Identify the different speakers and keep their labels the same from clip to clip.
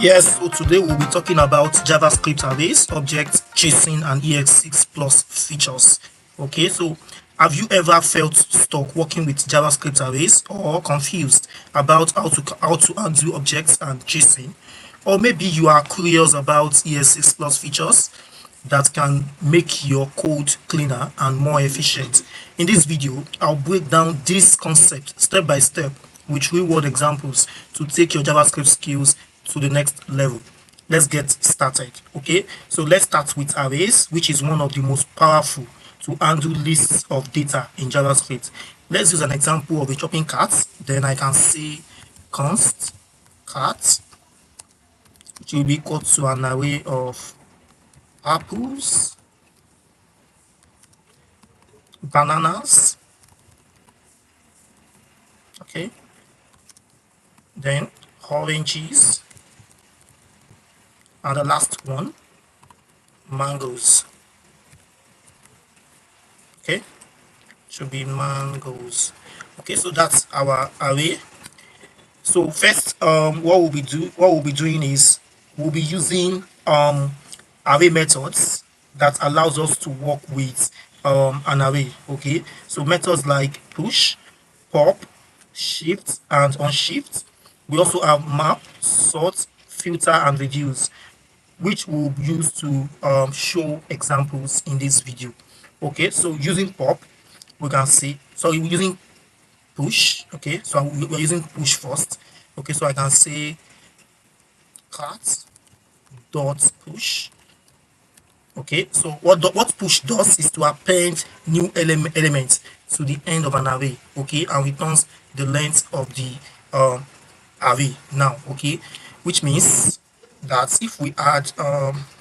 Speaker 1: Yes, so today we'll be talking about JavaScript arrays, objects, JSON and ES6 plus features. Okay, so have you ever felt stuck working with JavaScript arrays or confused about how to undo objects and JSON? Or maybe you are curious about ES6 plus features that can make your code cleaner and more efficient. In this video, I'll break down this concept step by step with real-world examples to take your JavaScript skills to the next level. Let's get started. Okay, so let's start with arrays, which is one of the most powerful to handle lists of data in JavaScript. Let's use an example of a shopping cart. Then I can say const cart, which will be equal to an array of apples, bananas, okay, then oranges, and the last one, mangoes. Okay, should be mangoes. Okay, so that's our array. So first, what we'll be doing is we'll be using array methods that allows us to work with an array. Okay, so methods like push, pop, shift, and unshift. We also have map, sort, filter, and reduce, which we'll use to show examples in this video. Okay, so using pop, we can see, sorry, we're using push. Okay, so we're using push first. Okay, so I can say cart dot push. Okay, so what push does is to append new elements to the end of an array. Okay, and returns the length of the array now. Okay, which means that if we add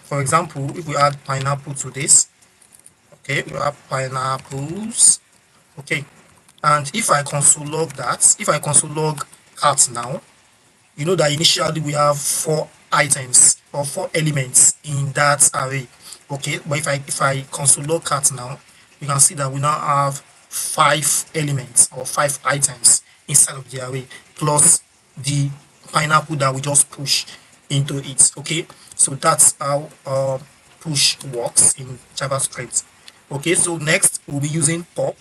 Speaker 1: for example, if we add pineapple to this, okay, we have pineapples. Okay, and if I console log that, if I console log cart now, you know that initially we have 4 items or 4 elements in that array. Okay, but if I console log cart now, you can see that we now have 5 elements or 5 items inside of the array plus the pineapple that we just push into it. Okay, so that's how push works in JavaScript. Okay, so next we'll be using pop.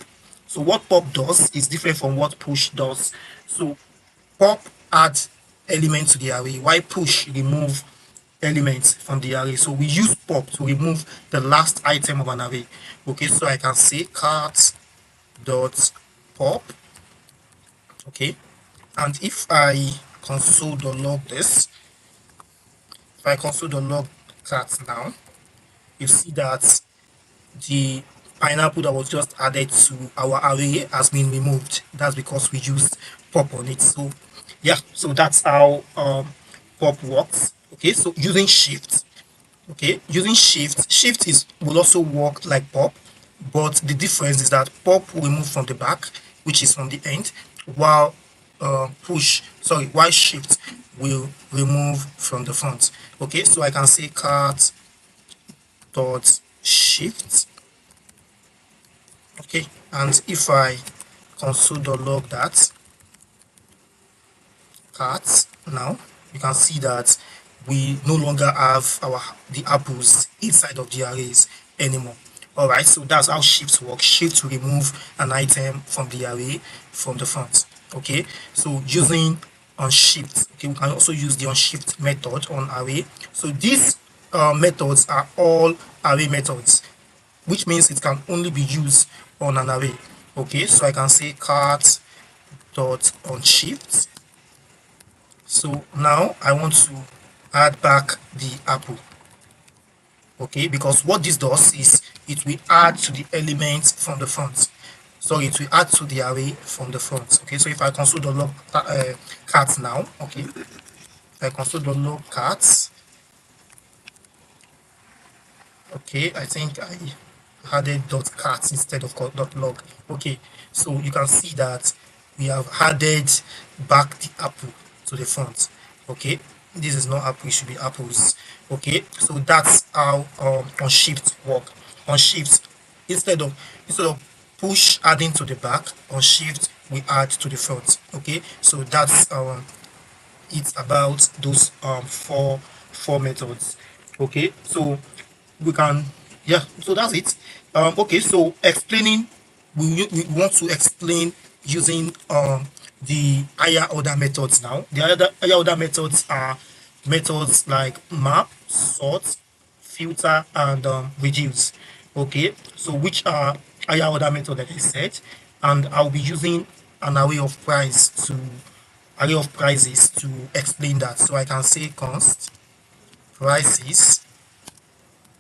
Speaker 1: So what pop does is different from what push does. So pop adds elements to the array, while push remove elements from the array. So we use pop to remove the last item of an array. Okay, so I can say cart dot pop. Okay, and if I console.log this, if I console.log cart now, you see that the pineapple that was just added to our array has been removed. That's because we used pop on it. So yeah, so that's how pop works. Okay, so using shift, okay, using shift will also work like pop, but the difference is that pop will remove from the back, which is from the end, while while shift will remove from the front. Okay, so I can say cart dot shift. Okay, and if I console.log that cart now, you can see that we no longer have the apples inside of the arrays anymore. All right, so that's how shift works. Shift to remove an item from the array from the front. Okay, so using unshift, okay, we can also use the unshift method on array. So these methods are all array methods, which means it can only be used on an array. Okay, so I can say cart dot unshift. So now I want to add back the apple. Okay, because what this does is it will add to the elements from the front. So it will add to the array from the front. Okay, so if I console.log cart now, okay, if I console.log cart, okay, I think I added .cart instead of .log. Okay, so you can see that we have added back the apple to the front. Okay, this is not apple, it should be apples. Okay, so that's how unshift work. Unshift, instead of push adding to the back, unshift we add to the front. Okay, so that's it about those four methods. Okay, so we can, yeah, so that's it. Okay, so explaining, we want to explain using the higher order methods. Now the other higher order methods are methods like map, sort, filter, and reduce. Okay, so which are higher order method, like I said, and I'll be using an array of prices to explain that. So I can say const prices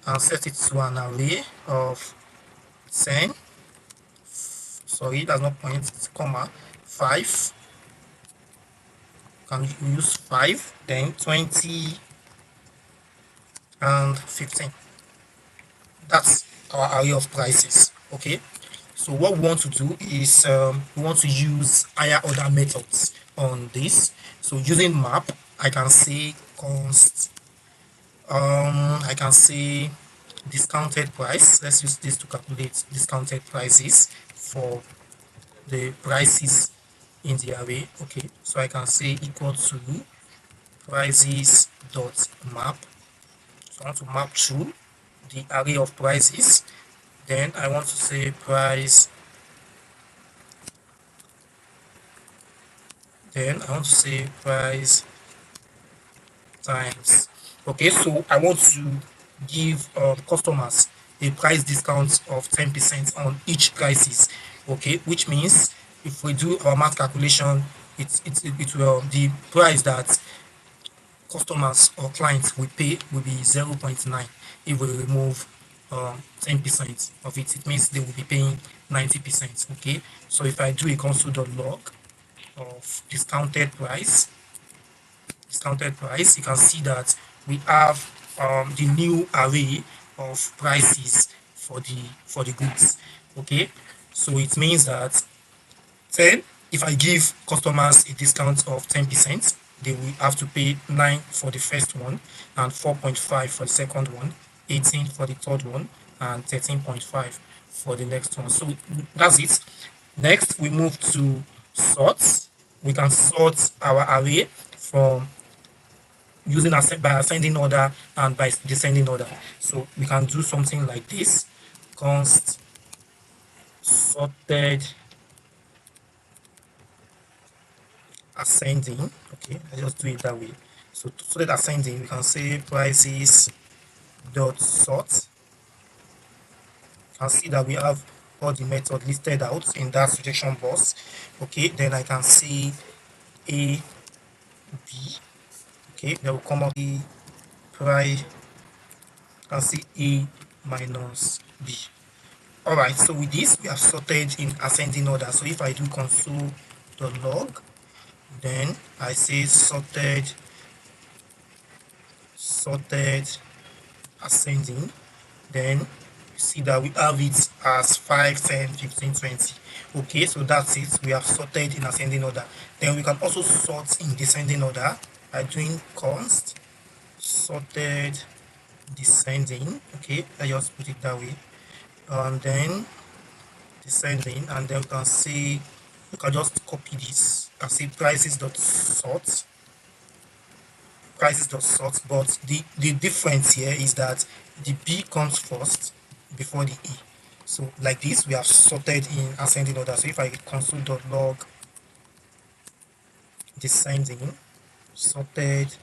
Speaker 1: and set it to an array of 10, sorry, that's not point, it's comma, 5, can use 5, then 20 and 15. That's our array of prices. Okay, so what we want to do is we want to use higher order methods on this. So using map, I can say const, I can say discounted price. Let's use this to calculate discounted prices for the prices in the array. Okay, so I can say equal to prices dot map. So I want to map through the array of prices. Then I want to say price. Then I want to say price times. Okay, so I want to give customers a price discount of 10% on each prices. Okay, which means if we do our math calculation, it will, the price that customers or clients will pay will be 0.9 if we remove 10% of it. It means they will be paying 90%. Okay, so if I do a console.log of discounted price, you can see that we have the new array of prices for the goods. Okay, so it means that 10, if I give customers a discount of 10%, they will have to pay 9 for the first one and 4.5 for the second one, 18 for the third one, and 13.5 for the next one. So that's it. Next, we move to sorts. We can sort our array from using by ascending order and by descending order. So we can do something like this: const sorted ascending. Okay, I just do it that way. So sorted ascending, we can say prices dot sort. You can see that we have all the method listed out in that suggestion box. Okay, then I can see a b. Okay, then will come up the price. Can see a minus b. All right, so with this we have sorted in ascending order. So if I do console.log, then I say sorted ascending, then you see that we have it as 5, 10, 15, 20. Okay, so that's it. We have sorted in ascending order. Then we can also sort in descending order by doing const sorted descending. Okay, I just put it that way, and then descending, and then we can see, you can just copy this and see prices.sort, but the difference here is that the b comes first before the e. So like this, we have sorted in ascending order. So if I console.log descending, sorted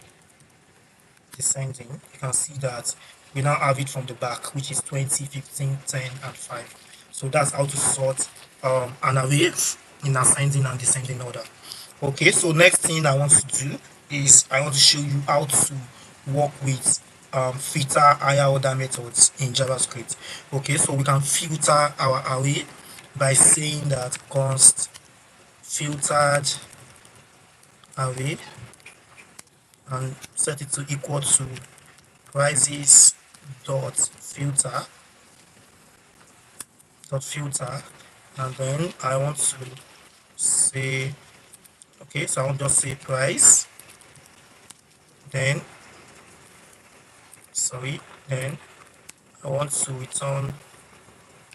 Speaker 1: descending, you can see that we now have it from the back, which is 20, 15, 10, and 5. So that's how to sort an array in ascending and descending order. Okay, so next thing I want to do is I want to show you how to work with filter higher order methods in JavaScript. Okay, so we can filter our array by saying that const filtered array and set it to equal to prices dot filter, and then I want to say, okay, so I want to just say price, then then I want to return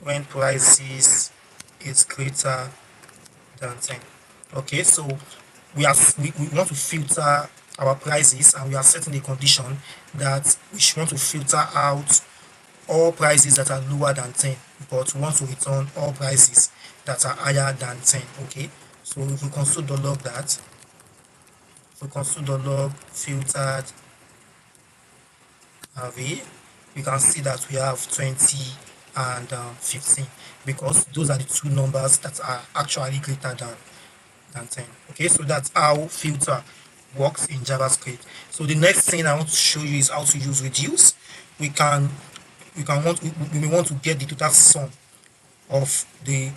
Speaker 1: when prices is greater than 10. Okay, so we want to filter our prices, and we are setting a condition that we should want to filter out all prices that are lower than 10, but we want to return all prices that are higher than 10. Okay, so if we console.log that, if we console.log filtered array, we can see that we have 20 and 15, because those are the two numbers that are actually greater than 10. Okay, so that's how filter works in JavaScript. So the next thing I want to show you is how to use reduce. We can we may want to get the total sum of the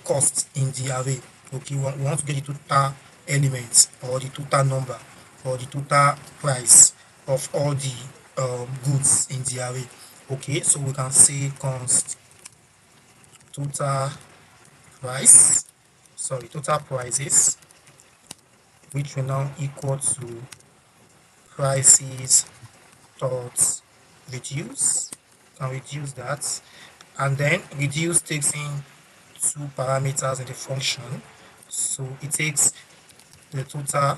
Speaker 1: cost in the array. Okay, we want to get the total elements, or the total number, or the total price of all the goods in the array. Okay, so we can say const total price, sorry, total prices, which will now equal to prices dot reduce. Can reduce that, and then reduce takes in two parameters in the function. So it takes the total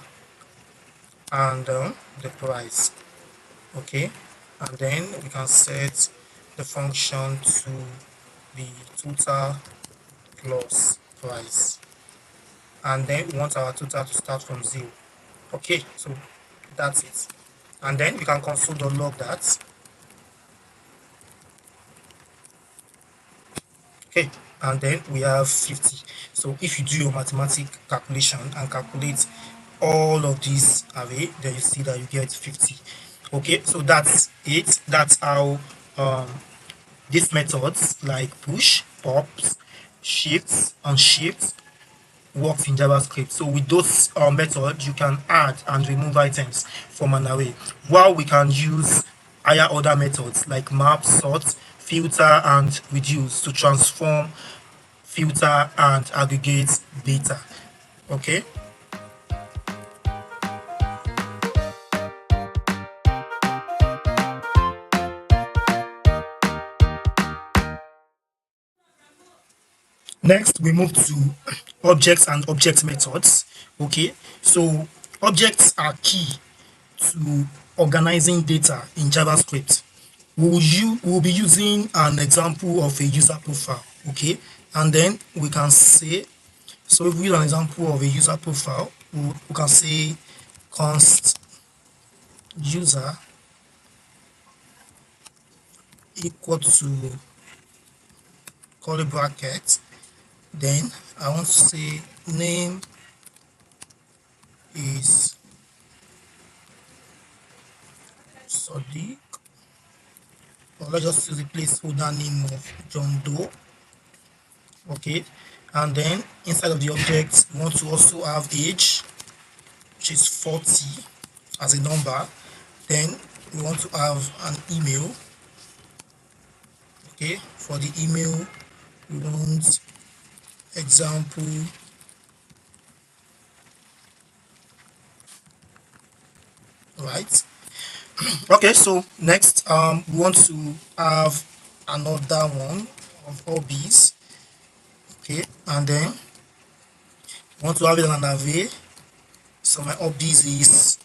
Speaker 1: and the price. Okay, and then we can set the function to the total plus price, and then we want our total to start from 0. Okay, so that's it, and then we can console.log that. Okay, and then we have 50. So if you do your mathematic calculation and calculate all of these array, then you see that you get 50. Okay, so that's it. That's how these methods like push, pops, shifts, and shifts works in JavaScript. So with those methods, you can add and remove items from an array, while we can use higher order methods like map, sort, filter, and reduce to transform, filter, and aggregate data. Okay. Next, we move to objects and object methods. Okay, so objects are key to organizing data in JavaScript. We'll be using an example of a user profile. Okay, and then we can say, so if we use an example of a user profile, we can say const user equal to curly bracket. Then I want to say name is Sadiq, or let's just use the placeholder name of John Doe. Okay, and then inside of the object we want to also have age, which is 40 as a number. Then we want to have an email. Okay, for the email we want example, right? Okay, so next we want to have another one of hobbies. Okay, and then we want to have it on an array. So my hobbies is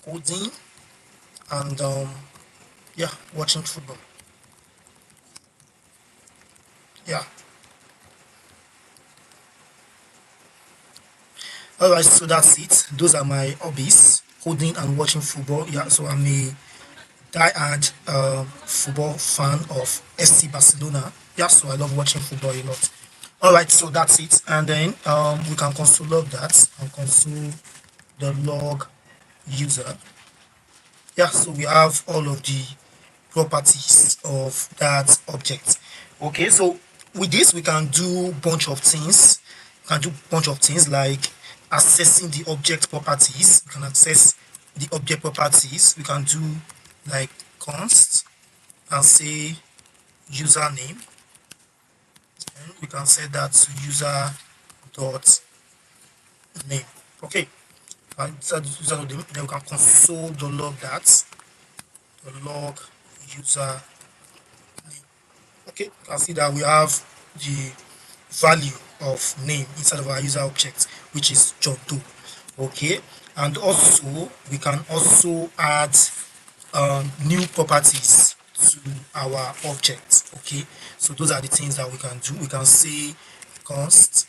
Speaker 1: coding and yeah, watching football. Yeah. Alright, so that's it. Those are my hobbies: coding and watching football. Yeah, so I'm a die-hard football fan of FC Barcelona. Yeah, so I love watching football a lot. Alright, so that's it, and then we can console log that and console the log user. Yeah, so we have all of the properties of that object. Okay, so with this we can do bunch of things. Like accessing the object properties. We can access the object properties. We can do like const and say username, and we can set that to user dot name. Okay, and set user dot name. Then we can console the log that, the log user name. Okay, you can see that we have the value of name inside of our user object, which is John Doe. Okay, And also we can also add new properties to our object. Okay, so those are the things that we can do. We can say const,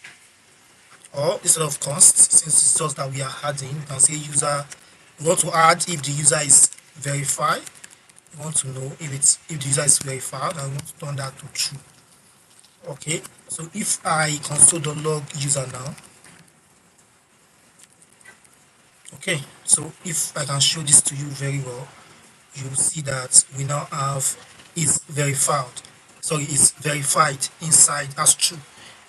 Speaker 1: or instead of const, since it's just that we are adding, we can say user. We want to add if the user is verified. We want to know if the user is verified, and we want to turn that to true. Okay, so if I console.log user now, okay, so if I can show this to you very well, you'll see that we now have is verified, sorry, is verified inside as true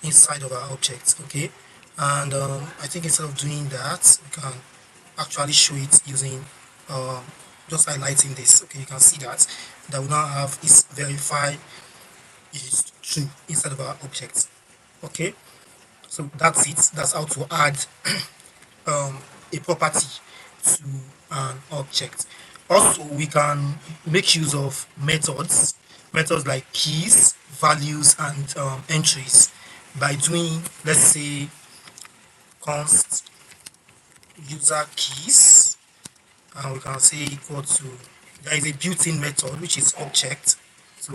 Speaker 1: inside of our object. Okay, and I think instead of doing that, we can actually show it using um, just highlighting this. Okay, you can see that we now have is verified is true inside of our object. Okay, so that's it. That's how to add a property to an object. Also, we can make use of methods like keys, values, and entries by doing, let's say, const user keys, and we can say equal to, there is a built-in method which is object to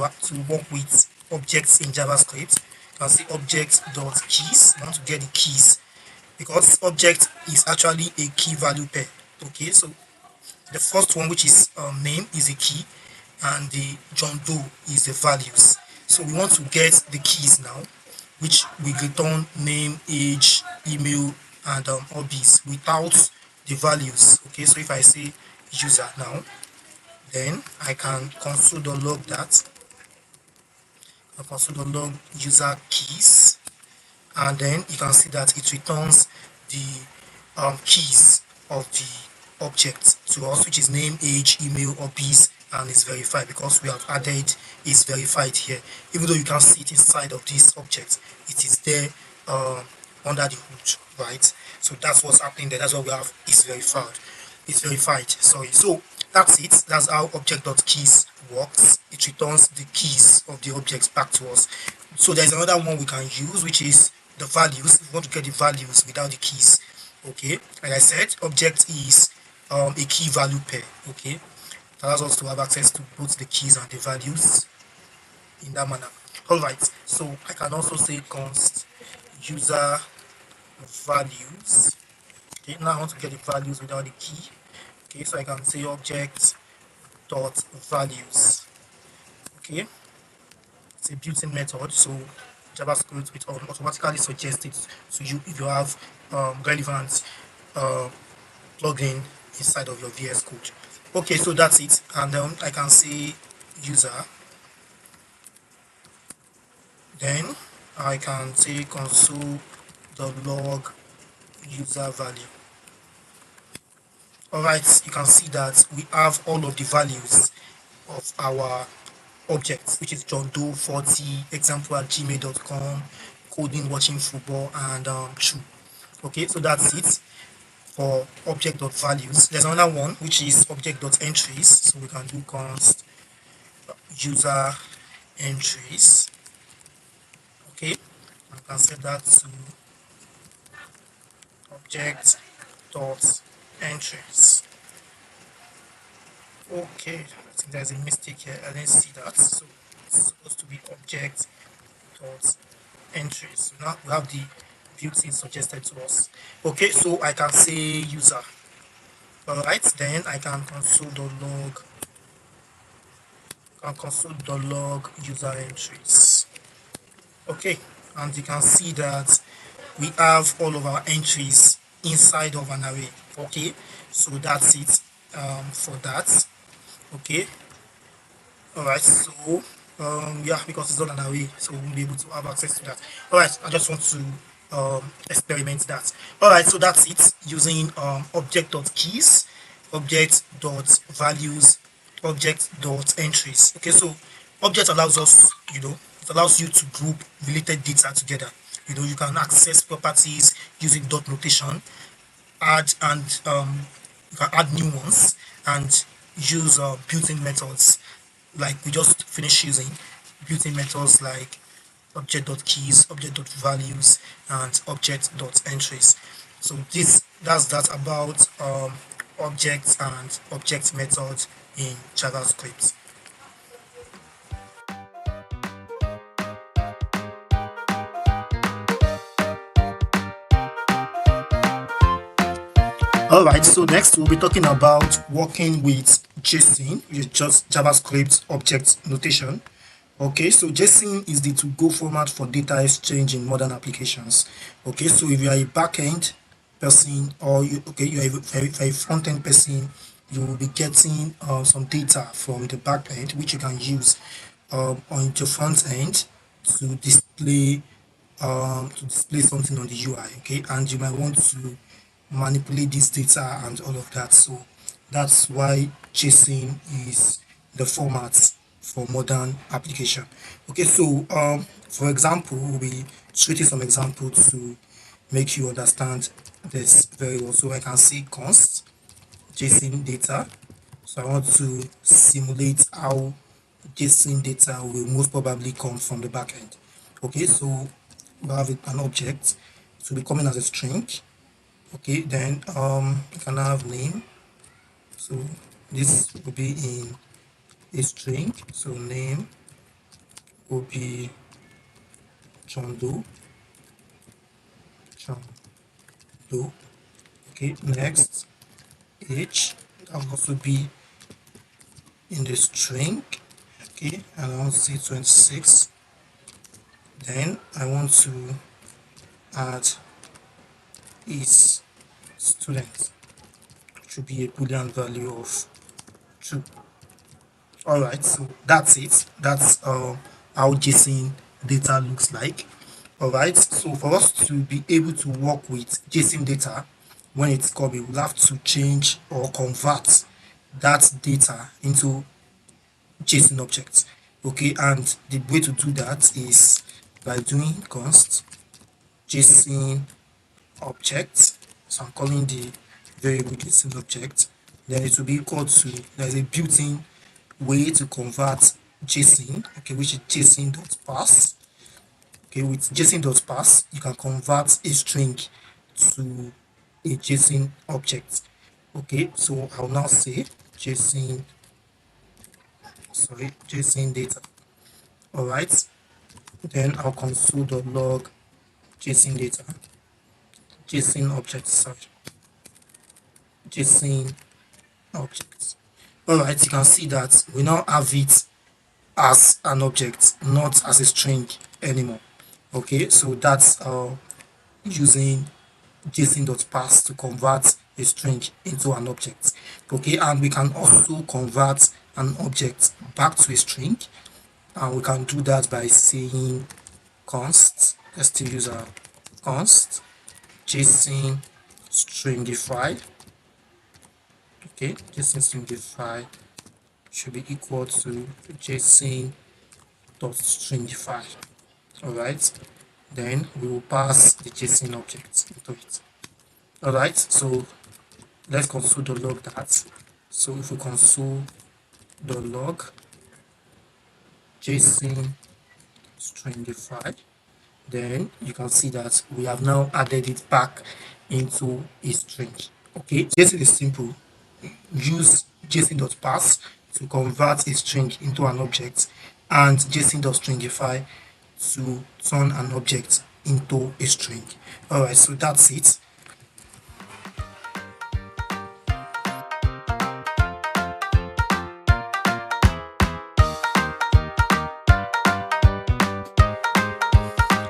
Speaker 1: work with objects in JavaScript. You can say object dot keys. We want to get the keys because object is actually a key value pair. Okay, so the first one, which is name, is a key, and the John Doe is the values. So we want to get the keys now, which we return name, age, email, and hobbies without the values. Okay, so if I say user now, then I can console.log that, I console.log user keys, and then you can see that it returns the keys of the object to us, which is name, age, email, hobbies, and is verified because we have added is verified here. Even though you can see it inside of this object, it is there under the hood, right? So that's what's happening there. That's what we have is verified. It's verified. Sorry. So that's it. That's how object.keys works. It returns the keys of the objects back to us. So there's another one we can use, which is the values. If we want to get the values without the keys. Okay, like I said, object is a key value pair. Okay, that allows us to have access to both the keys and the values in that manner. All right, so I can also say const user values. Okay, now I want to get the values without the key. Okay, so I can say object dot values. Okay, it's a built-in method, so JavaScript it automatically suggests it to you if you have relevant uh, plugin inside of your VS Code. Okay, so that's it, and then I can say user, then I can say console the log user value. All right, you can see that we have all of the values of our objects, which is John Doe 40, example at gmail.com, coding, watching football, and true. Okay, so that's it for object.values. There's another one which is object.entries. So we can do const user entries. Okay, I can set that to object.entries. Okay, I think there's a mistake here. I didn't see that. So it's supposed to be object dot entries. Now we have the built-in suggested to us. Okay, so I can say user. All right, then I can console.log user entries. Okay, and you can see that we have all of our entries inside of an array. Okay, so that's it for that. Okay, all right, so yeah, because it's not an array, so we won't be able to have access to that. All right, I just want to experiment that. All right, so that's it using object.keys, object.values, object.entries. Okay, so object allows us, it allows you to group related data together. You can access properties using dot notation, add and you can add new ones, and use built-in methods like we just finished using, built-in methods like object.keys, object.values, and object.entries. So that's that about um, objects and object methods in JavaScript. Alright, so next we'll be talking about working with JSON, which is just JavaScript object notation. Okay, so JSON is the to-go format for data exchange in modern applications. Okay, so if you are a backend person or you're a front-end person, you will be getting some data from the backend which you can use on your front end to display something on the UI. Okay, and you might want to manipulate this data and all of that. So that's why JSON is the format for modern application. Okay, so for example, we'll be treating some examples to make you understand this very well. So I can see const JSON data. So I want to simulate how JSON data will most probably come from the backend. Okay, so we have an object to be coming as a string. Okay, then you can have name. So this will be in a string. So name will be John Doe. John Doe. Okay, next age that will also be in the string. Okay, and I want to say 26. Then I want to add is student, which should be a boolean value of 2. All right, so that's it. That's how JSON data looks like. All right, so for us to be able to work with JSON data when it's coming, we'll have to change or convert that data into JSON objects. Okay, and the way to do that is by doing const JSON object. So I'm calling the variable JSON object. Then it will be equal to, there's a built-in way to convert JSON, okay, which is JSON.parse. Okay, with JSON.parse, you can convert a string to a JSON object. Okay, so I'll now say JSON data. All right, then I'll console.log JSON data, JSON object, JSON object. All right, you can see that we now have it as an object, not as a string anymore. Okay, so that's using JSON.parse to convert a string into an object. Okay, and we can also convert an object back to a string, and we can do that by saying const, let's still use our const JSON stringify. Okay, JSON stringify should be equal to JSON.stringify. All right, then we will pass the JSON object into it. All right, so let's console.log that. So if we console.log JSON stringify, then you can see that we have now added it back into a string. Okay, JSON is simple. Use JSON.parse to convert a string into an object, and JSON.stringify to turn an object into a string. All right, so that's it.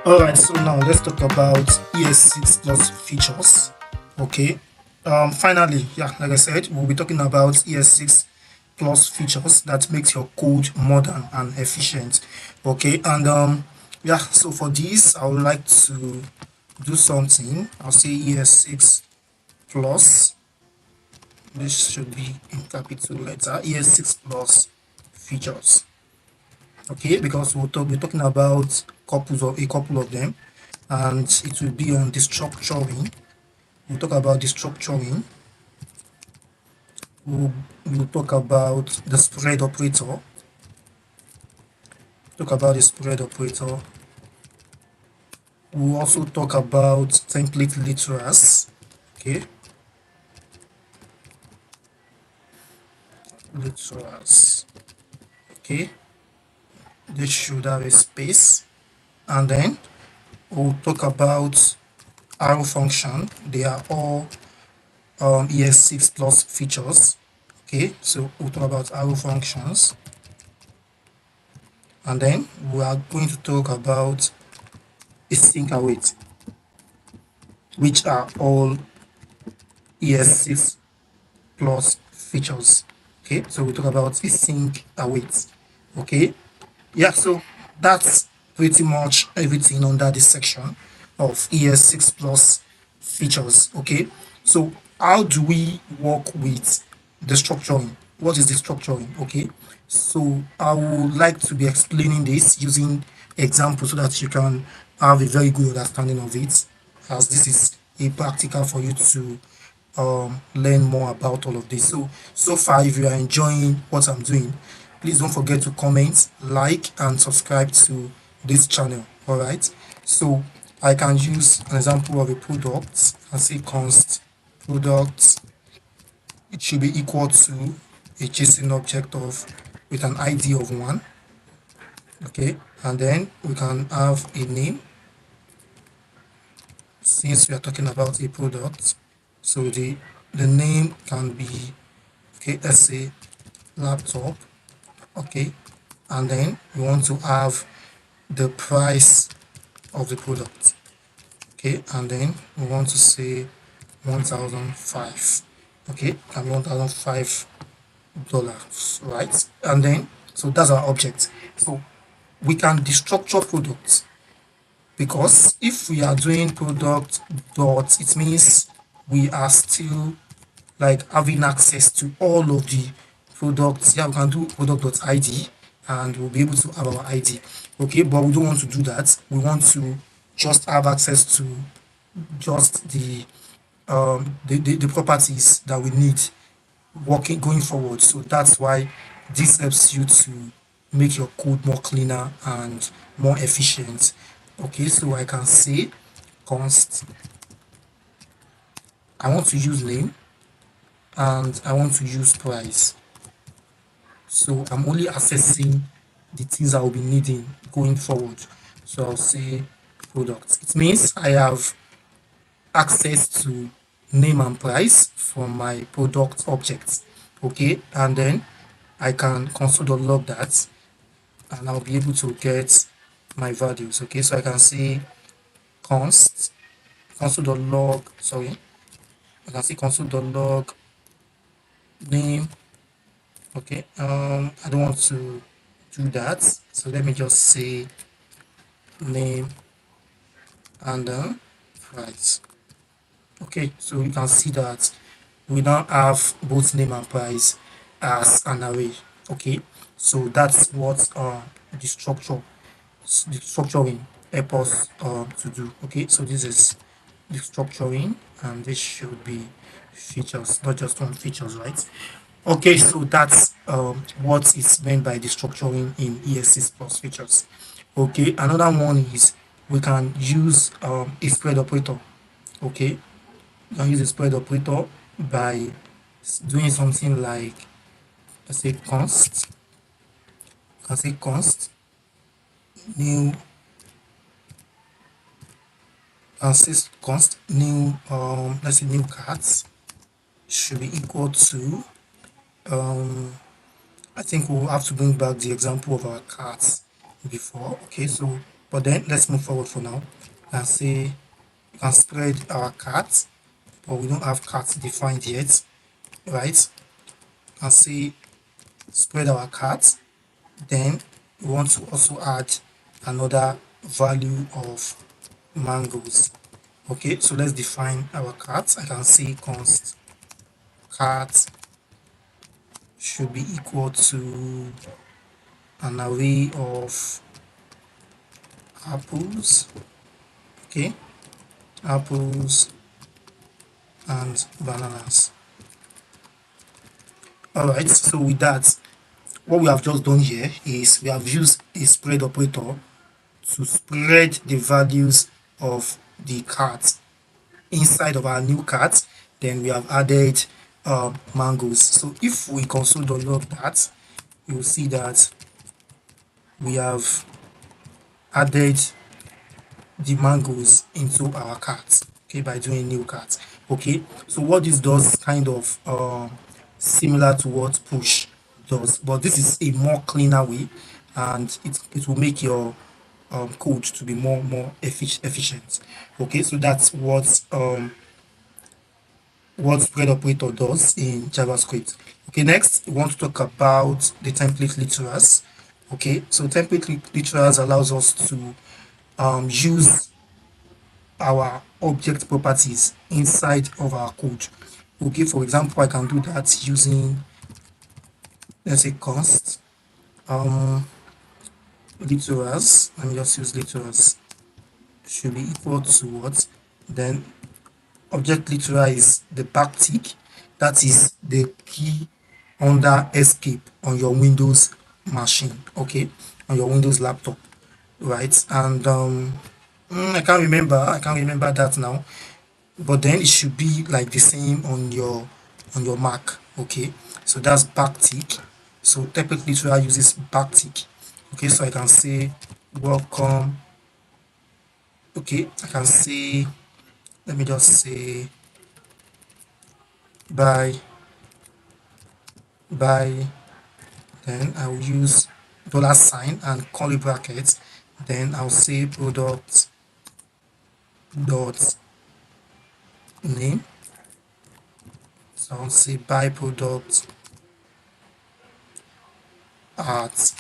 Speaker 1: All right, so now let's talk about ES6 plus features. Okay, finally, yeah, like I said, we'll be talking about ES6 plus features that makes your code modern and efficient. Okay, and yeah, so for this I would like to do something. I'll say ES6 plus, this should be in capital letter, ES6 plus features. Okay, because we're talking about a couple of them, and it will be on destructuring. We'll talk about destructuring. We'll talk about the spread operator. We'll also talk about template literals. Okay, literals. Okay, this should have a space, and then we'll talk about arrow function. They are all ES6 plus features. Okay, so we'll talk about arrow functions, and then we are going to talk about async await, which are all ES6 plus features. Okay, so we talk about async await. Okay, yeah, so that's pretty much everything under this section of ES6 plus features. Okay, so how do we work with the structuring? What is the structuring? Okay, so I would like to be explaining this using examples so that you can have a very good understanding of it, as this is a practical for you to learn more about all of this. So far, if you are enjoying what I'm doing, please don't forget to comment, like, and subscribe to this channel. All right, so I can use an example of a product and say const product. It should be equal to a JSON object of with an ID of 1. Okay, and then we can have a name, since we are talking about a product. So the name can be, okay, let's say laptop. Okay, and then we want to have the price of the product. Okay, and then we want to say 1005. Okay, and $1005, right? And then so that's our object. So we can destructure products, because if we are doing product dot, it means we are still like having access to all of the products. Yeah, we can do product.id and we'll be able to have our ID. Okay, but we don't want to do that. We want to just have access to just the properties that we need working going forward. So that's why this helps you to make your code more cleaner and more efficient. Okay, so I can say const, I want to use name and I want to use price. So I'm only accessing the things I will be needing going forward. So I'll say product. It means I have access to name and price from my product object. Okay, and then I can console.log that and I'll be able to get my values. Okay, so I can say const console.log, sorry, I can say console.log name. Okay, I don't want to do that, so let me just say name and price. Okay, so you can see that we now have both name and price as an array. Okay, so that's what the structuring help us to do. Okay, so this is the structuring and this should be features, not just one features, right? Okay, so that's what is meant by the structuring in ES6 plus features. Okay, another one is we can use a spread operator. Okay, you can use a spread operator by doing something like, let's say const, you can say const new, and say const new, let's say new cards should be equal to, I think we'll have to bring back the example of our cards before. Okay, so but then let's move forward for now and say we can spread our cards, but we don't have cards defined yet, right? And say spread our cards, then we want to also add another value of mangoes. Okay, so let's define our cards. I can say const cards should be equal to an array of apples. Okay, apples and bananas. All right, so with that, what we have just done here is we have used a spread operator to spread the values of the cards inside of our new cards. Then we have added mangoes. So if we console.log that, you will see that we have added the mangoes into our cart, okay, by doing new cart. Okay, so what this does kind of similar to what push does, but this is a more cleaner way, and it will make your code to be more efficient. Okay, so that's what spread operator does in JavaScript. Okay, next we want to talk about the template literals. Okay, so template literals allows us to use our object properties inside of our code. Okay, for example, I can do that using, let's say, const literals. Let me just use literals. Should be equal to what? Then object literal is the backtick. That is the key under escape on your Windows machine. Okay, on your Windows laptop, right? And I can't remember that now, but then it should be like the same on your Mac. Okay, so that's backtick. So template literal uses backtick. Okay, so I can say welcome. Okay, I can say, let me just say by, then I will use $sign and curly brackets, then I'll say product dot name. So I'll say buy product at,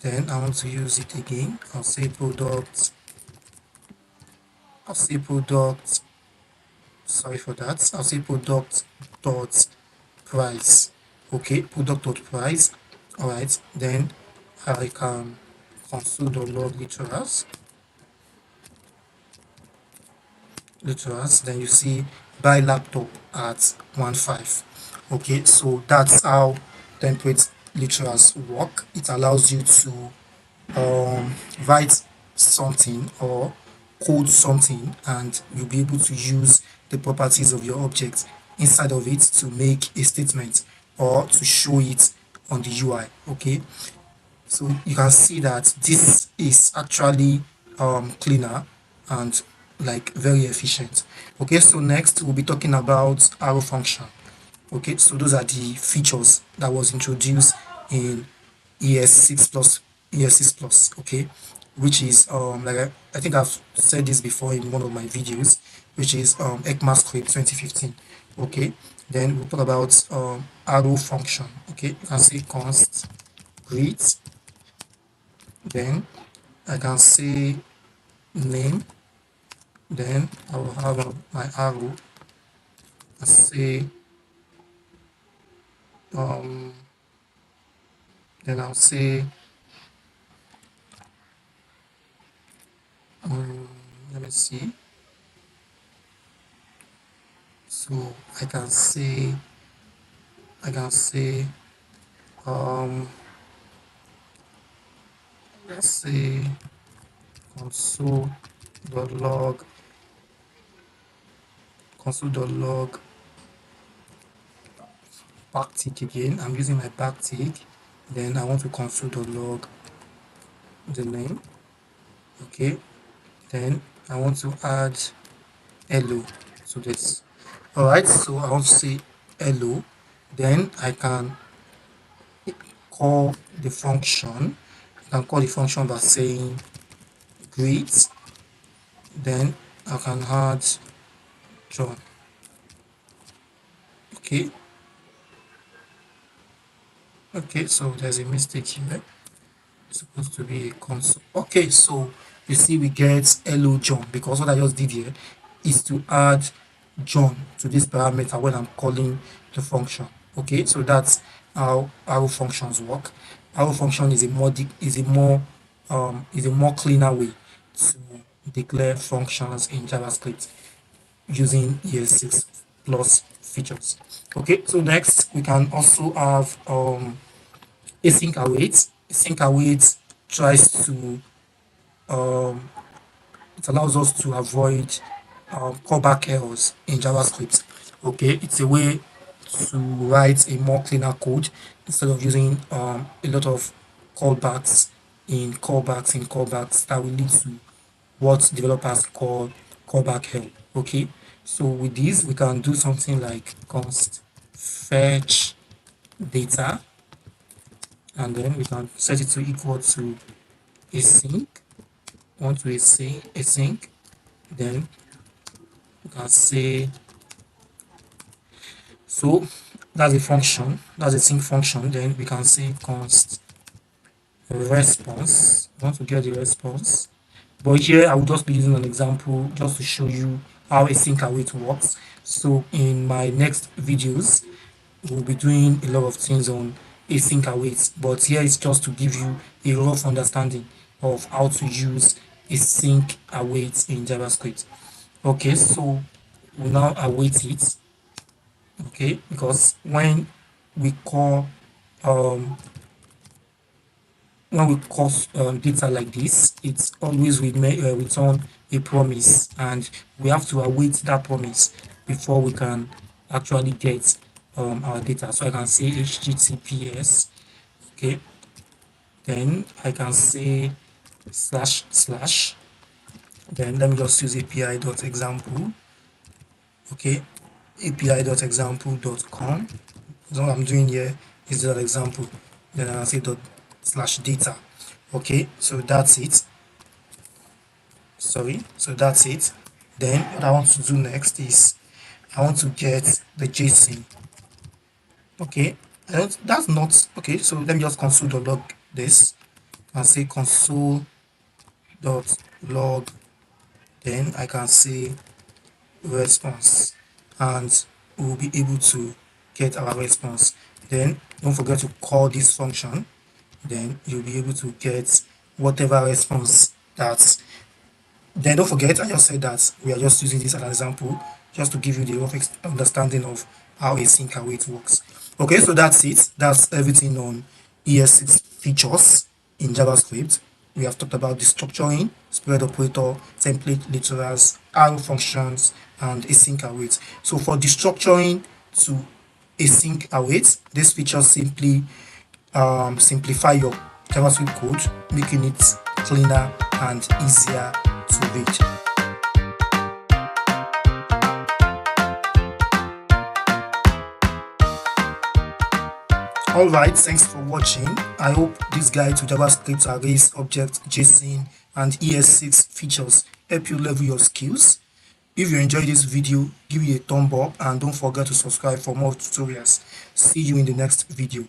Speaker 1: then I want to use it again. I'll say product, sorry for that, I'll say product dot price. Okay, product dot price. All right, then I can console.log literals, then you see buy laptop at 1.5. Okay, so that's how template literals work. It allows you to write something or code something, and you'll be able to use the properties of your object inside of it to make a statement or to show it on the UI. Okay, so you can see that this is actually cleaner and like very efficient. Okay, so next we'll be talking about arrow function. Okay, so those are the features that was introduced in ES6 plus, ES6 plus. Okay, which is like I think I've said this before in one of my videos, which is ECMAScript 2015. Okay, then we'll talk about arrow function. Okay, you can say const greet, then I can say name, then I will have my arrow and say um then I'll say let me see. So I can say um let's say console.log console.log backtick again. I'm using my backtick. Then I want to console.log the name. Okay, then I want to add hello to this. All right, so I want to say hello, then I can call the function. I can call the function by saying greet, then I can add John. Okay, okay, so there's a mistake here. It's supposed to be a console. Okay, so you see we get hello John, because what I just did here is to add John to this parameter when I'm calling the function. Okay, so that's how arrow functions work. Arrow function is a more cleaner way to declare functions in JavaScript using ES6 plus features. Okay, so next we can also have async await. Async await tries to it allows us to avoid callback errors in JavaScript. Okay, it's a way to write a more cleaner code instead of using a lot of callbacks that will lead to what developers call callback hell. Okay, so with this we can do something like const fetch data, and then we can set it to equal to async, want to async, then we can say, so that's a function, that's a sync function. Then we can say const response, we want to get the response. But here I will just be using an example just to show you how async await works. So in my next videos we'll be doing a lot of things on async await, but here it's just to give you a rough understanding of how to use async await in JavaScript. Okay, so we'll now await it. Okay, because we call um when we call data like this, it's always we may return a promise, and we have to await that promise before we can actually get our data. So I can say https. Okay, then I can say slash slash, then let me just use api.example. Okay, api.example.com. So what I'm doing here is that example, then I'll say dot slash data. Okay, so that's it. So that's it. Then what I want to do next is I want to get the JSON. Okay, that's not okay. So let me just console.log this and say console.log. Then I can say response, and we'll be able to get our response. Then don't forget to call this function, then you'll be able to get whatever response that. Then don't forget, I just said that we are just using this as an example just to give you the rough understanding of how async await works. Okay, so that's it. That's everything on ES6 features in JavaScript. We have talked about destructuring, spread operator, template literals, arrow functions, and async await. So for destructuring to async await, this feature simply simplify your JavaScript code, making it cleaner and easier to read. Alright, thanks for watching. I hope this guide to JavaScript Arrays, Object, JSON, and ES6 features help you level your skills. If you enjoyed this video, give it a thumb up and don't forget to subscribe for more tutorials. See you in the next video.